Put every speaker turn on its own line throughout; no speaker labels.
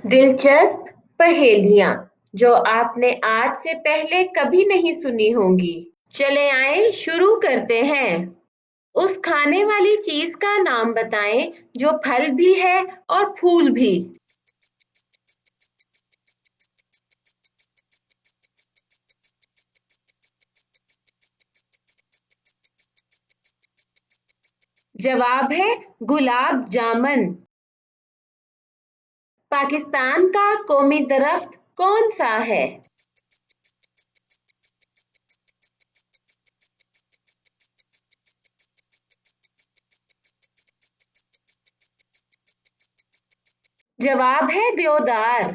दिलचस्प पहेलियां जो आपने आज से पहले कभी नहीं सुनी होंगी। चले आए शुरू करते हैं। उस खाने वाली चीज का नाम बताएं जो फल भी है और फूल भी। जवाब है गुलाब जामुन। पाकिस्तान का कौमी दरख्त कौन सा है? जवाब है देवदार।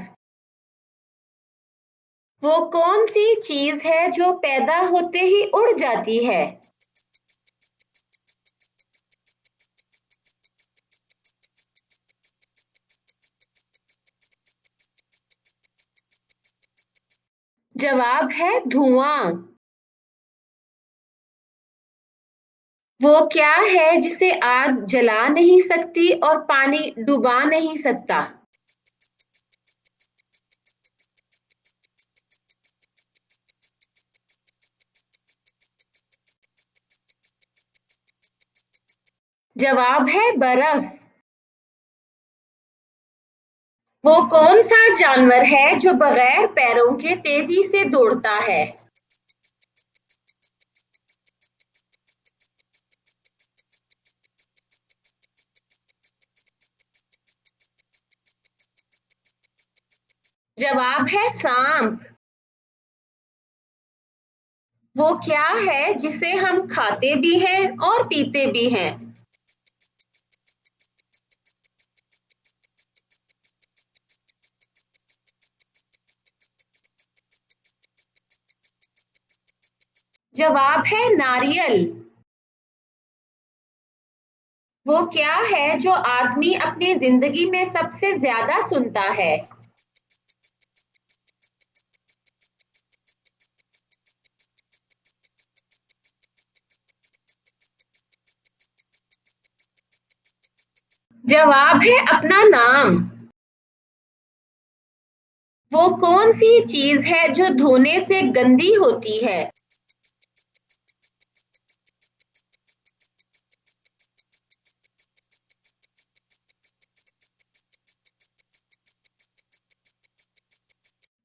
वो कौन सी चीज है जो पैदा होते ही उड़ जाती है? जवाब है धुआं। वो क्या है जिसे आग जला नहीं सकती और पानी डुबा नहीं सकता? जवाब है बर्फ। वो कौन सा जानवर है जो बगैर पैरों के तेजी से दौड़ता है? जवाब है सांप। वो क्या है जिसे हम खाते भी हैं और पीते भी हैं? जवाब है नारियल। वो क्या है जो आदमी अपनी जिंदगी में सबसे ज्यादा सुनता है? जवाब है अपना नाम। वो कौन सी चीज है जो धोने से गंदी होती है?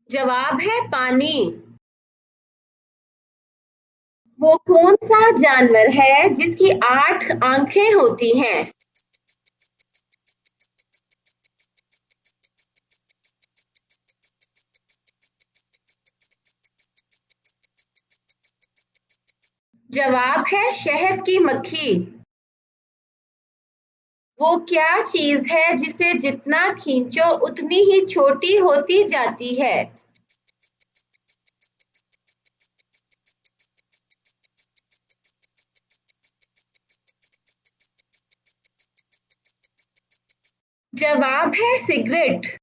जवाब है पानी। वो कौन सा जानवर है जिसकी 8 आंखें होती हैं? जवाब है शहद की मक्खी। वो क्या चीज है जिसे जितना खींचो उतनी ही छोटी होती जाती है? जवाब है सिगरेट।